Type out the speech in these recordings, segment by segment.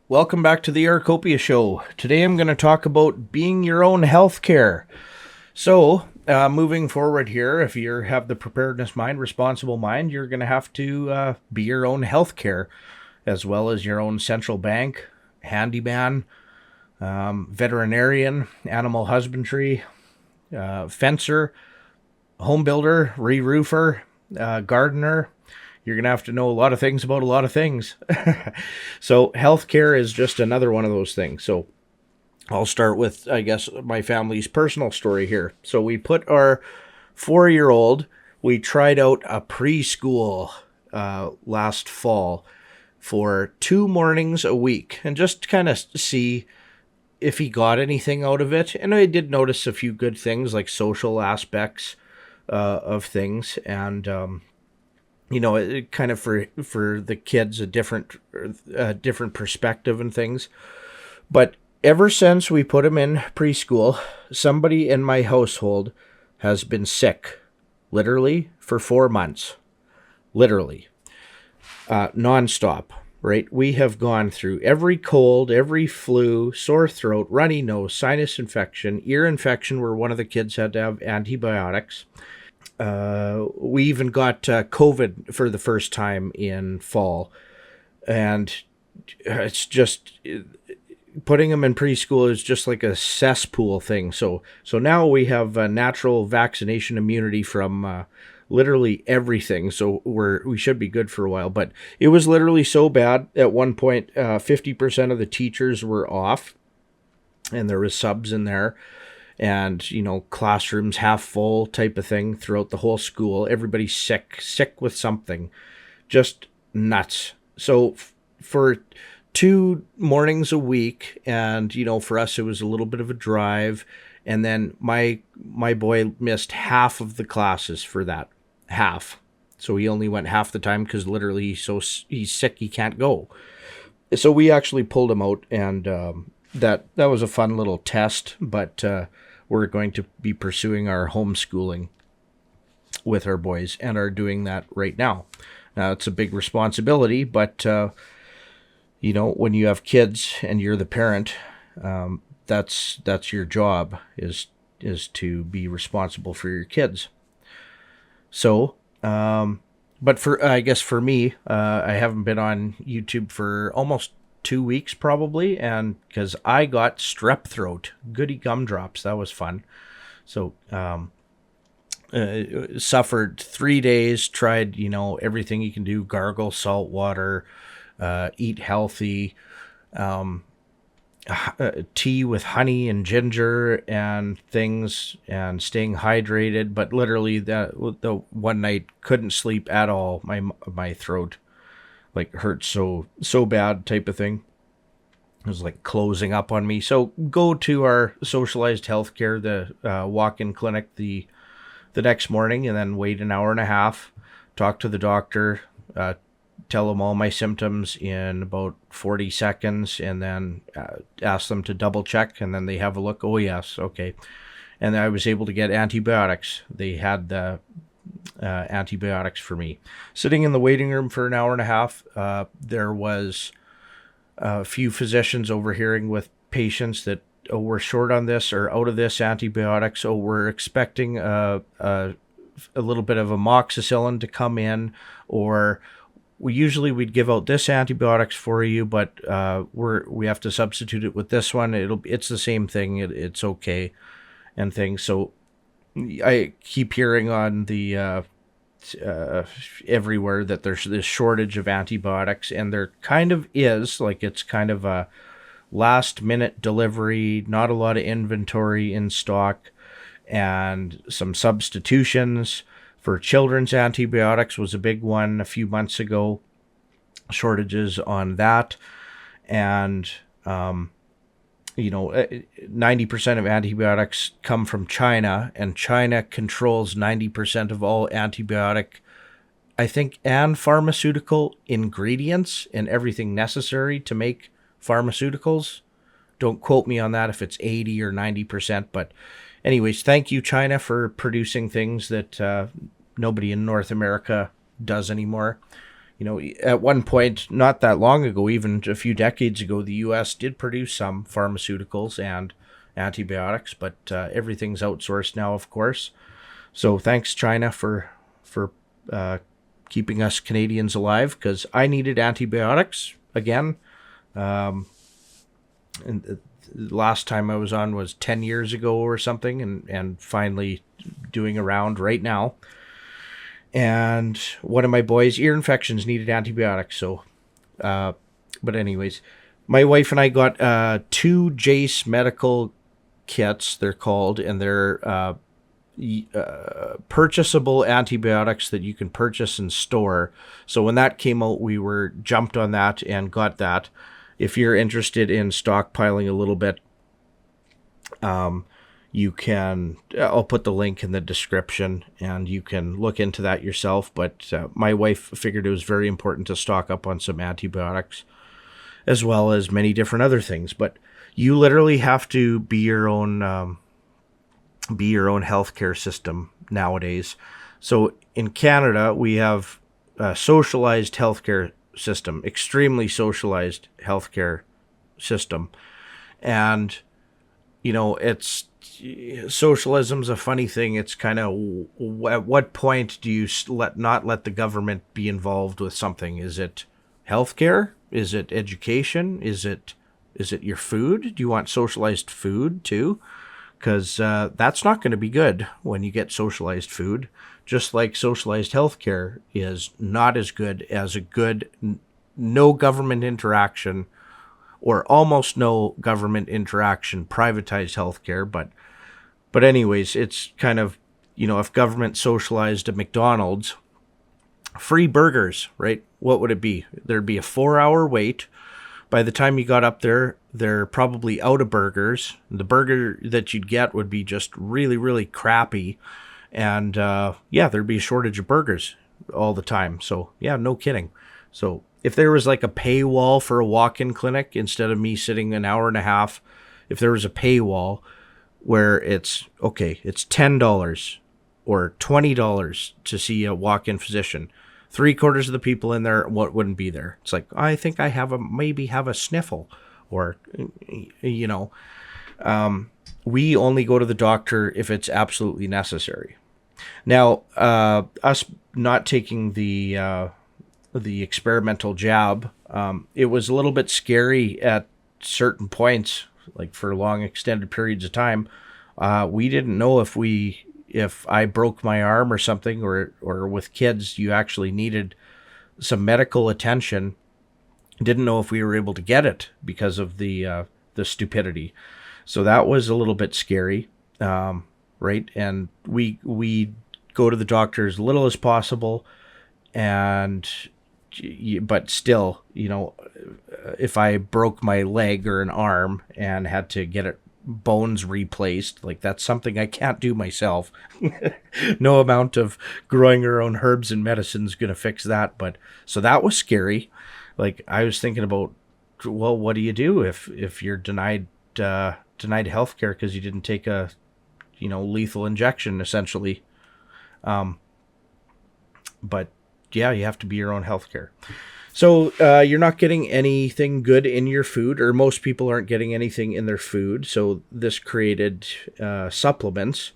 Welcome back to the Arcopia Show. Today I'm going to talk about being your own healthcare. Moving forward here, if you have the preparedness mind, responsible mind, you're going to have to be your own healthcare, as well as your own central bank, handyman, veterinarian, animal husbandry, fencer, home builder, re-roofer, gardener. You're going to have to know a lot of things about a lot of things. So healthcare is just another one of those things. So I'll start with, I guess, my family's personal story here. So we put our 4-year-old, we tried out a preschool last fall for 2 mornings a week and just kind of see if he got anything out of it. And I did notice a few good things like social aspects of things, and it kind of for the kids a different perspective and things. But ever since we put him in preschool, somebody in my household has been sick, literally for 4 months, literally, nonstop. Right, we have gone through every cold, every flu, sore throat, runny nose, sinus infection, ear infection, where one of the kids had to have antibiotics. We even got COVID for the first time in fall, and it's just putting them in preschool is just like a cesspool thing. So now we have natural vaccination immunity from literally everything. So we should be good for a while. But it was literally so bad at one point. 50% of the teachers were off, and there was subs in there. And, classrooms half full type of thing throughout the whole school. Everybody's sick with something. Just nuts. So for 2 mornings a week, and, for us, it was a little bit of a drive. And then my boy missed half of the classes for that. Half. So he only went half the time because literally he's sick, he can't go. So we actually pulled him out, and that was a fun little test, but we're going to be pursuing our homeschooling with our boys and are doing that right now. Now, it's a big responsibility, but, when you have kids and you're the parent, that's your job is to be responsible for your kids. So, but I guess for me, I haven't been on YouTube for almost 2 weeks probably, and because I got strep throat, goody gumdrops, that was fun. So suffered 3 days, tried everything you can do, gargle salt water, eat healthy, tea with honey and ginger and things, and staying hydrated. But literally the one night couldn't sleep at all. My throat like hurt so bad type of thing. It was like closing up on me. So go to our socialized healthcare, the walk-in clinic, the next morning, and then wait an hour and a half, talk to the doctor, tell them all my symptoms in about 40 seconds, and then ask them to double check, and then they have a look. Oh yes, okay. And I was able to get antibiotics. They had the antibiotics for me. Sitting in the waiting room for an hour and a half, there was a few physicians overhearing with patients that, oh, we're short on this or out of this antibiotics. Oh, we're expecting a little bit of amoxicillin to come in, or we'd give out this antibiotics for you, but we have to substitute it with this one. It's the same thing. It's okay, and things. So I keep hearing on the everywhere that there's this shortage of antibiotics, and there kind of is. Like, it's kind of a last minute delivery, not a lot of inventory in stock, and some substitutions for children's antibiotics was a big one a few months ago. Shortages on that. And 90% of antibiotics come from China, and China controls 90% of all antibiotic, I think, and pharmaceutical ingredients and everything necessary to make pharmaceuticals. Don't quote me on that if it's 80 or 90%, but anyways, thank you, China, for producing things that nobody in North America does anymore. At one point, not that long ago, even a few decades ago, the U.S. did produce some pharmaceuticals and antibiotics, but everything's outsourced now, of course. So thanks, China, for uh, keeping us Canadians alive, because I needed antibiotics again. Um, and the last time I was on was 10 years ago or something, and finally doing a round right now. And one of my boys' ear infections needed antibiotics. So, but anyways, my wife and I got two Jace medical kits, they're called, and they're purchasable antibiotics that you can purchase and store. So when that came out, we were jumped on that and got that. If you're interested in stockpiling a little bit, you can, I'll put the link in the description and you can look into that yourself. But my wife figured it was very important to stock up on some antibiotics as well as many different other things. But you literally have to be your own healthcare system nowadays. So in Canada, we have a socialized healthcare system, extremely socialized healthcare system. And, it's socialism's a funny thing. It's kind of, at what point do you not let the government be involved with something? Is it healthcare? Is it education? Is it your food? Do you want socialized food too? Because that's not going to be good when you get socialized food. Just like socialized healthcare is not as good as a good no government interaction or almost no government interaction privatized healthcare. But anyways, it's kind of, if government socialized a McDonald's, free burgers, right? What would it be? There'd be a 4-hour wait. By the time you got up there, they're probably out of burgers. The burger that you'd get would be just really, really crappy. And there'd be a shortage of burgers all the time. So yeah, no kidding. So if there was like a paywall for a walk-in clinic, instead of me sitting an hour and a half, if there was a paywall where it's $10 or $20 to see a walk-in physician, 3/4 of the people in there wouldn't be there. It's like, I think I maybe have a sniffle, or we only go to the doctor if it's absolutely necessary. Now, us not taking the experimental jab, it was a little bit scary at certain points, like for long extended periods of time. We didn't know if I broke my arm or something, or with kids, you actually needed some medical attention. Didn't know if we were able to get it because of the stupidity. So that was a little bit scary, right? And we go to the doctor as little as possible, but still, if I broke my leg or an arm and had to get it bones replaced, like that's something I can't do myself. No amount of growing our own herbs and medicine is going to fix that. But so that was scary. Like I was thinking about, well, what do you do if you're denied healthcare because you didn't take a lethal injection essentially. But yeah, you have to be your own healthcare. So you're not getting anything good in your food, or most people aren't getting anything in their food. So this created supplements,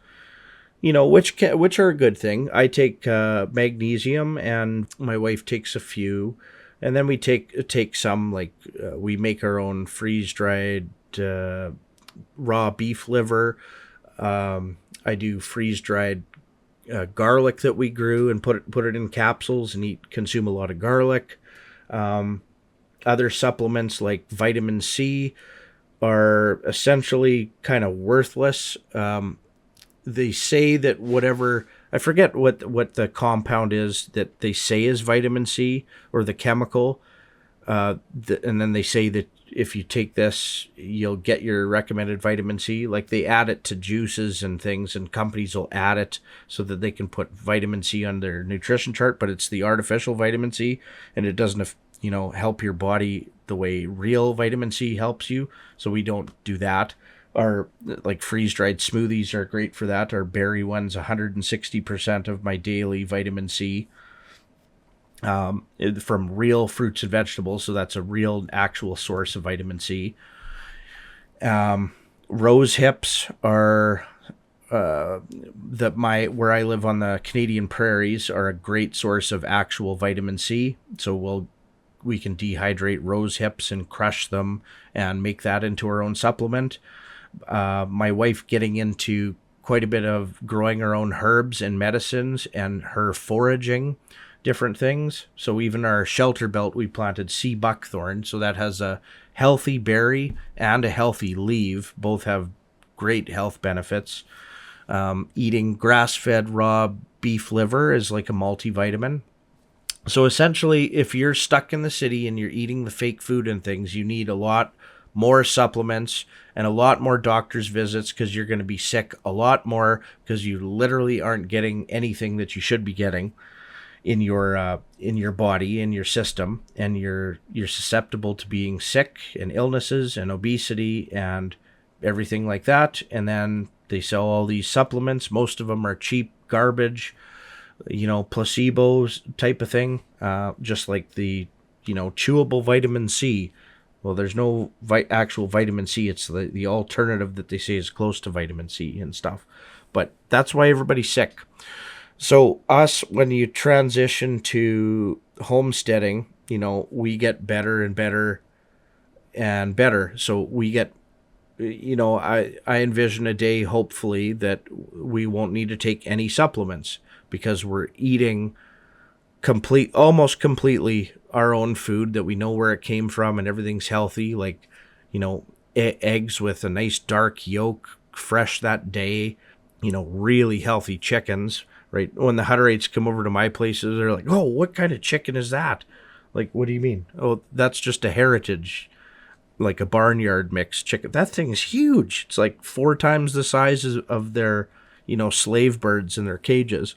which are a good thing. I take magnesium, and my wife takes a few, and then we take some, like we make our own freeze-dried raw beef liver. I do freeze-dried garlic that we grew and put it in capsules and consume a lot of garlic. Other supplements like vitamin C are essentially kind of worthless. They say that whatever, I forget what the compound is that they say is vitamin C, or the chemical, and then they say that if you take this, you'll get your recommended vitamin C. Like they add it to juices and things, and companies will add it so that they can put vitamin C on their nutrition chart, but it's the artificial vitamin C, and it doesn't, help your body the way real vitamin C helps you. So we don't do that. Our like freeze-dried smoothies are great for that. Our berry one's 160% of my daily vitamin C. from real fruits and vegetables. So that's a real actual source of vitamin C. Rose hips are where I live on the Canadian prairies are a great source of actual vitamin C. So we can dehydrate rose hips and crush them and make that into our own supplement. My wife getting into quite a bit of growing her own herbs and medicines and her foraging different things. So even our shelter belt, we planted sea buckthorn. So that has a healthy berry and a healthy leaf. Both have great health benefits. Eating grass-fed raw beef liver is like a multivitamin. So essentially, if you're stuck in the city and you're eating the fake food and things, you need a lot more supplements and a lot more doctor's visits because you're going to be sick a lot more because you literally aren't getting anything that you should be getting in your body, in your system, and you're susceptible to being sick and illnesses and obesity and everything like that. And then they sell all these supplements. Most of them are cheap garbage, placebos type of thing, just like the chewable vitamin C. Well, there's no actual vitamin C. It's the alternative that they say is close to vitamin C and stuff. But that's why everybody's sick. So when you transition to homesteading, we get better and better and better. So we get, I envision a day, hopefully, that we won't need to take any supplements because we're eating almost completely our own food that we know where it came from and everything's healthy. Like, eggs with a nice dark yolk, fresh that day, really healthy chickens. Right. When the Hutterites come over to my places, they're like, "Oh, what kind of chicken is that?" Like, what do you mean? Oh, that's just a heritage, like a barnyard mixed chicken. That thing is huge. It's like 4 times the size of their, slave birds in their cages.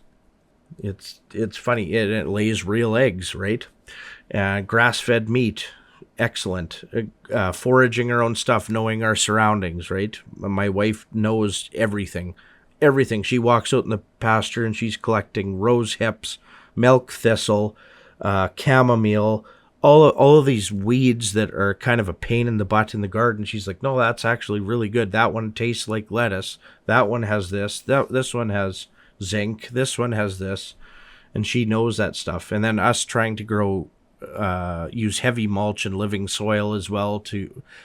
It's funny. It lays real eggs, right? Grass-fed meat, excellent. Foraging our own stuff, knowing our surroundings, right? My wife knows everything. She walks out in the pasture and she's collecting rose hips, milk thistle, chamomile, all of these weeds that are kind of a pain in the butt in the garden. She's like, no, that's actually really good. That one tastes like lettuce. That one has this. This one has zinc. This one has this. And she knows that stuff. And then us trying to grow, use heavy mulch and living soil as well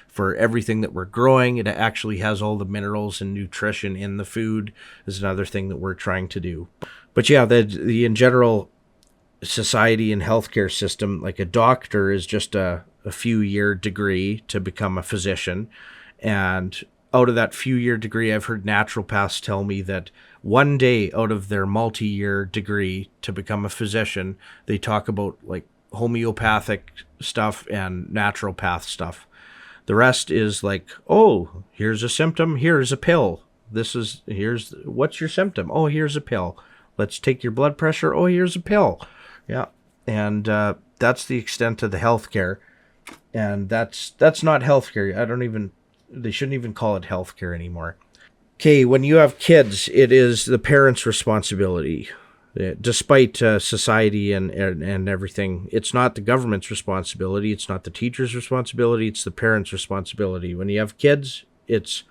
for everything that we're growing. It actually has all the minerals and nutrition in the food is another thing that we're trying to do. But yeah, the in general society and healthcare system, like a doctor is just a few year degree to become a physician. And out of that few year degree, I've heard naturopaths tell me that one day out of their multi-year degree to become a physician, they talk about like homeopathic stuff and naturopath stuff. The rest is like, oh, here's a symptom, here's a pill. What's your symptom? Oh, here's a pill. Let's take your blood pressure. Oh, here's a pill. Yeah. And that's the extent of the healthcare. And that's not healthcare. They shouldn't even call it healthcare anymore. Okay, when you have kids, it is the parents' responsibility. Despite society and everything, it's not the government's responsibility. It's not the teacher's responsibility. It's the parents' responsibility. When you have kids, it's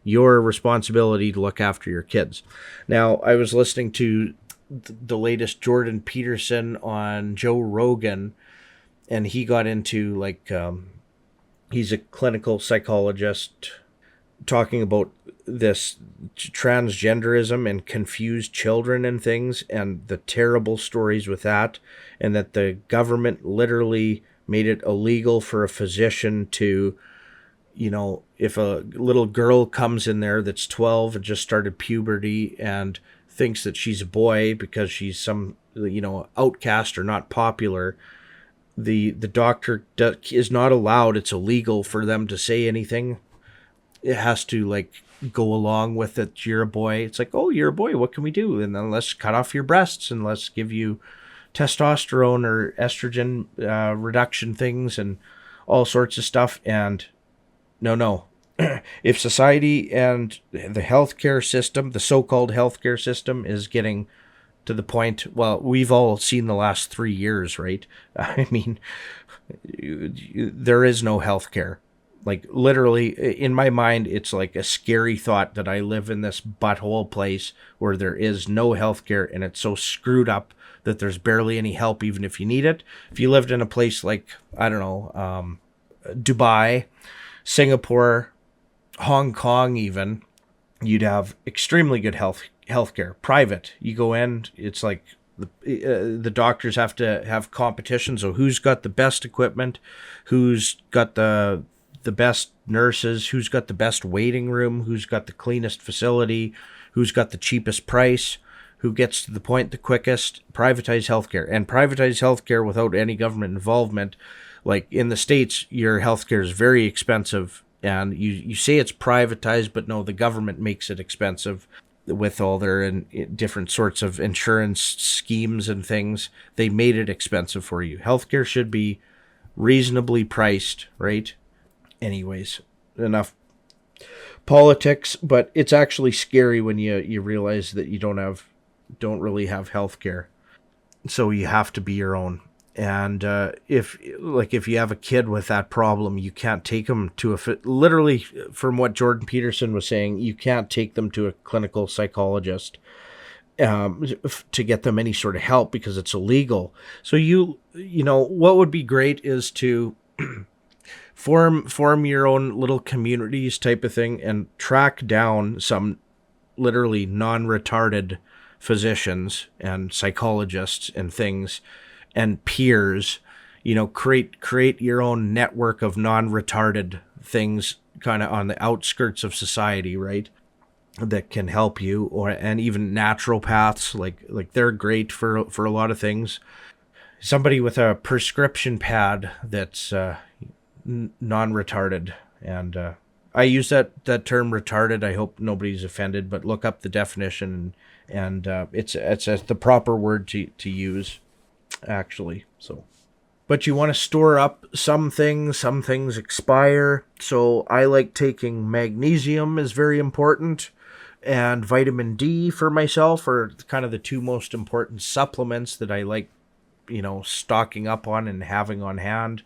your responsibility to look after your kids. Now, I was listening to the latest Jordan Peterson on Joe Rogan, and he got into he's a clinical psychologist talking about this transgenderism and confused children and things and the terrible stories with that, and that the government literally made it illegal for a physician to, if a little girl comes in there that's 12 and just started puberty and thinks that she's a boy because she's some, outcast or not popular, the doctor is not allowed. It's illegal for them to say anything. It has to go along with it. You're a boy. It's like, oh, you're a boy. What can we do? And then let's cut off your breasts and let's give you testosterone or estrogen reduction things and all sorts of stuff. And no. If society and the healthcare system, the so-called healthcare system, is getting to the point, well, we've all seen the last 3 years, right? I mean, there is no healthcare. Like literally in my mind, it's like a scary thought that I live in this butthole place where there is no healthcare, and it's so screwed up that there's barely any help, even if you need it. If you lived in a place like, I don't know, Dubai, Singapore, Hong Kong, even, you'd have extremely good healthcare. Private, you go in, it's like the doctors have to have competition. So who's got the best equipment, who's got the best nurses, who's got the best waiting room, who's got the cleanest facility, who's got the cheapest price, who gets to the point the quickest. Privatize healthcare, and privatize healthcare without any government involvement. Like in the States, your healthcare is very expensive, and you say it's privatized, but no, the government makes it expensive with all their different sorts of insurance schemes and things. They made it expensive for you. Healthcare should be reasonably priced, right? Anyways, enough politics, but it's actually scary when you realize that you don't really have healthcare. So you have to be your own. And if you have a kid with that problem, you can't take them to literally, from what Jordan Peterson was saying, you can't take them to a clinical psychologist to get them any sort of help because it's illegal. So you know what would be great is to form your own little communities type of thing and track down some literally non-retarded physicians and psychologists and things and peers, create your own network of non-retarded things kind of on the outskirts of society, right? That can help you, and even naturopaths, like they're great for a lot of things. Somebody with a prescription pad that's non-retarded, and I use that term retarded. I hope nobody's offended, but look up the definition, and it's the proper word to use, actually. So, but you want to store up some things expire. So I like taking magnesium is very important, and vitamin D for myself are kind of the two most important supplements that I like, stocking up on and having on hand.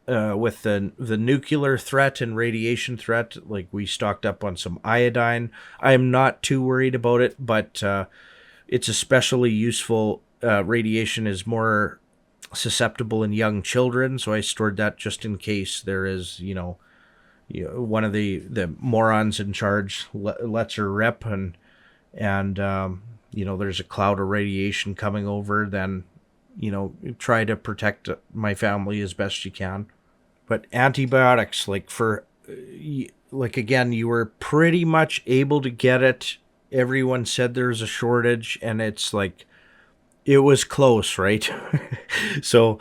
With the nuclear threat and radiation threat, like we stocked up on some iodine. I am not too worried about it, but it's especially useful. Radiation is more susceptible in young children, so I stored that just in case there is, one of the morons in charge lets her rip, and there's a cloud of radiation coming over. Then try to protect my family as best you can. But antibiotics, again, you were pretty much able to get it. Everyone said there's a shortage, and it's like, it was close, right? So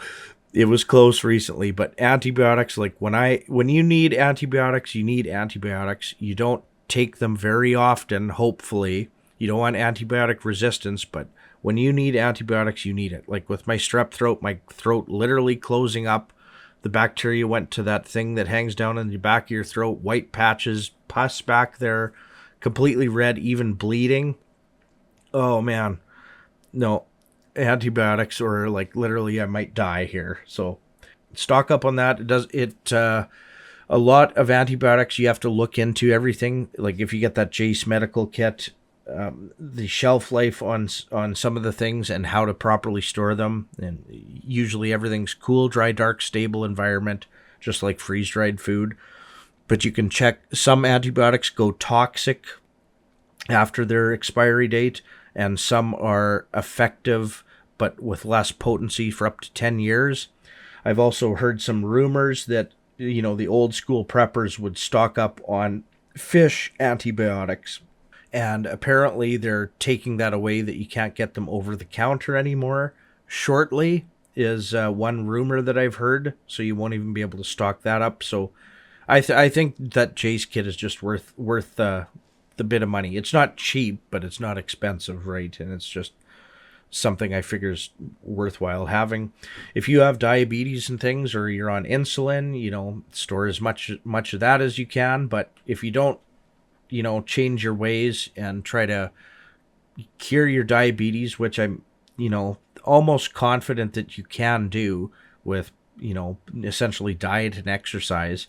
it was close recently, but antibiotics, like when you need antibiotics, you need antibiotics. You don't take them very often, hopefully. You don't want antibiotic resistance, but when you need antibiotics, you need it. Like with my strep throat, my throat literally closing up. The bacteria went to that thing that hangs down in the back of your throat, white patches, pus back there, completely red, even bleeding. Oh, man. No, antibiotics, or like literally I might die here. So stock up on that. A lot of antibiotics, you have to look into everything. Like if you get that Jace medical kit, the shelf life on some of the things and how to properly store them. And usually everything's cool, dry, dark, stable environment, just like freeze-dried food. But you can check, some antibiotics go toxic after their expiry date, and some are effective but with less potency for up to 10 years. I've also heard some rumors that, the old school preppers would stock up on fish antibiotics. And apparently they're taking that away, that you can't get them over the counter anymore shortly, is one rumor that I've heard. So you won't even be able to stock that up. So I think that Jace kit is just worth the bit of money. It's not cheap, but it's not expensive, right? And it's just something I figure is worthwhile having. If you have diabetes and things, or you're on insulin, store as much of that as you can. But if you don't, change your ways and try to cure your diabetes, which I'm, almost confident that you can do with, essentially diet and exercise.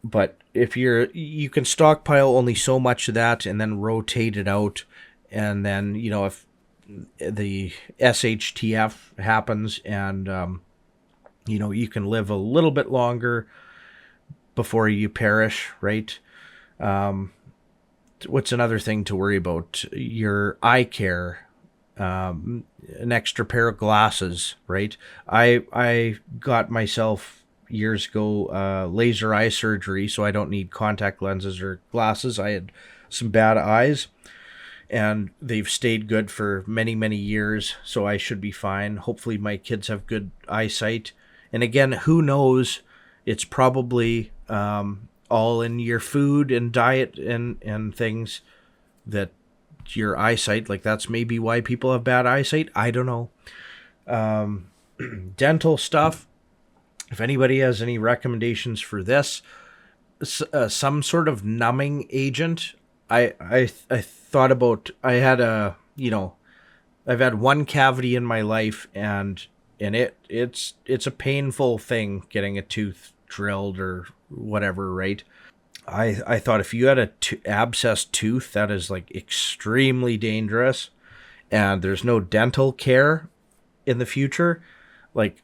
But if you can stockpile only so much of that and then rotate it out. And then, if the SHTF happens and, you can live a little bit longer before you perish, right? What's another thing to worry about? Your eye care, an extra pair of glasses, right? I got myself years ago laser eye surgery, so I don't need contact lenses or glasses. I had some bad eyes, and they've stayed good for many, many years, so I should be fine. Hopefully my kids have good eyesight. And again, who knows? It's probably all in your food and diet and things that your eyesight, like that's maybe why people have bad eyesight. I don't know. Dental stuff. If anybody has any recommendations for this, some sort of numbing agent. I thought about, I've had one cavity in my life, and it's a painful thing getting a tooth drilled or whatever, right? I thought if you had a abscessed tooth, that is like extremely dangerous, and there's no dental care in the future. Like,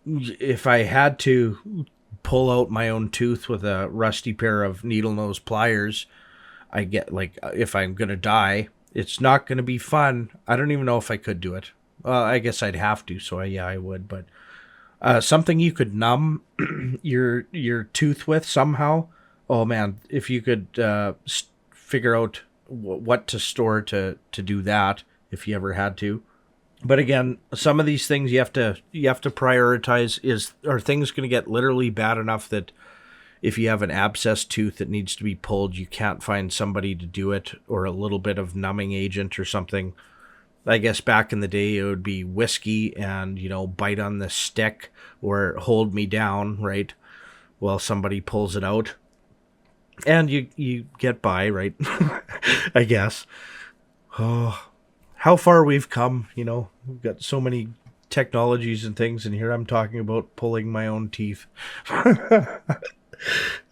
if I had to pull out my own tooth with a rusty pair of needle nose pliers, I get, like, if I'm gonna die, it's not gonna be fun. I don't even know if I could do it. Well, I guess I'd have to, so I would. But something you could numb your tooth with somehow. Oh man, if you could figure out what to store to do that, if you ever had to. But again, some of these things you have to prioritize. Are things going to get literally bad enough that if you have an abscessed tooth that needs to be pulled, you can't find somebody to do it, or a little bit of numbing agent or something? I guess back in the day it would be whiskey and, bite on the stick or hold me down, right, while somebody pulls it out. And you get by, right? I guess. Oh, how far we've come, We've got so many technologies and things, and here I'm talking about pulling my own teeth.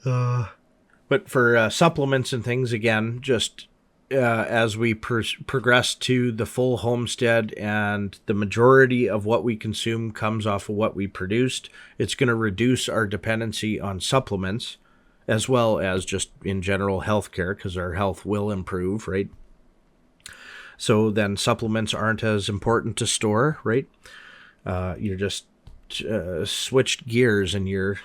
But for supplements and things, again, just as we progress to the full homestead and the majority of what we consume comes off of what we produced, it's going to reduce our dependency on supplements, as well as just in general healthcare, because our health will improve, right? So then supplements aren't as important to store, right? You're just switched gears, and you're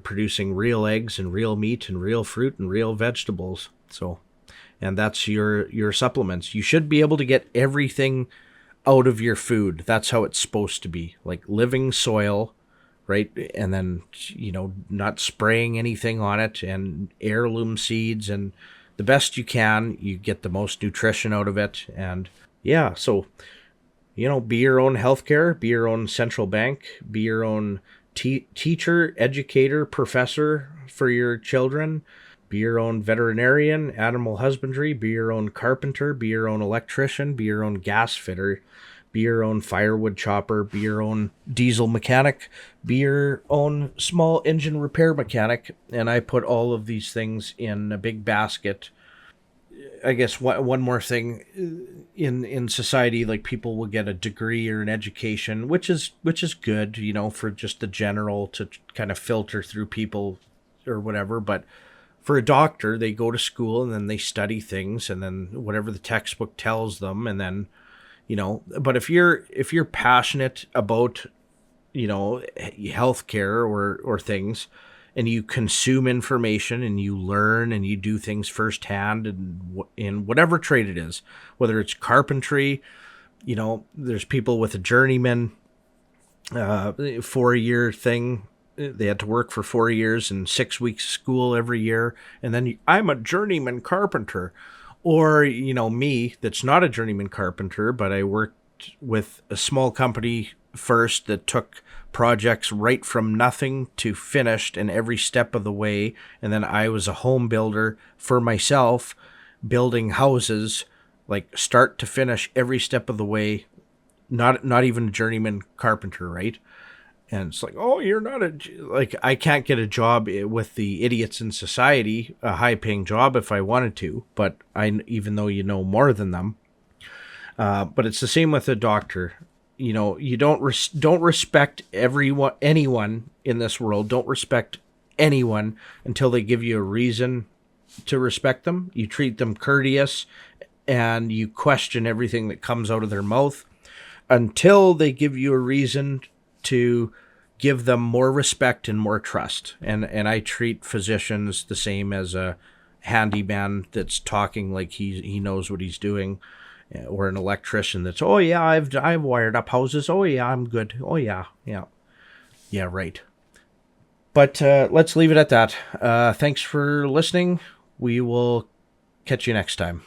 producing real eggs and real meat and real fruit and real vegetables. So, and that's your supplements. You should be able to get everything out of your food. That's how it's supposed to be, like living soil, right? And then, not spraying anything on it, and heirloom seeds, and the best you can, you get the most nutrition out of it. And yeah, so, be your own healthcare, be your own central bank, be your own teacher, educator, professor for your children, be your own veterinarian, animal husbandry, be your own carpenter, be your own electrician, be your own gas fitter, be your own firewood chopper, be your own diesel mechanic, be your own small engine repair mechanic. And I put all of these things in a big basket. I guess one more thing, in society, like, people will get a degree or an education, which is good, for just the general, to kind of filter through people or whatever. But for a doctor, they go to school and then they study things, and then whatever the textbook tells them, and then, but if you're passionate about, healthcare or things, and you consume information and you learn and you do things firsthand, and in whatever trade it is, whether it's carpentry, there's people with a journeyman 4-year thing. They had to work for 4 years and 6 weeks of school every year, and then I'm a journeyman carpenter. Or, me, that's not a journeyman carpenter, but I worked with a small company first that took projects right from nothing to finished in every step of the way. And then I was a home builder for myself, building houses like start to finish every step of the way. Not even a journeyman carpenter, right? And it's like, oh, you're not like, I can't get a job with the idiots in society, a high paying job if I wanted to, but even though you know more than them. But it's the same with a doctor. You know, you don't respect anyone in this world. Don't respect anyone until they give you a reason to respect them. You treat them courteous and you question everything that comes out of their mouth until they give you a reason to give them more respect and more trust. And I treat physicians the same as a handyman that's talking like he knows what he's doing, or an electrician that's, oh yeah, I've wired up houses. Oh yeah, I'm good. Oh yeah, right. But let's leave it at that. Thanks for listening. We will catch you next time.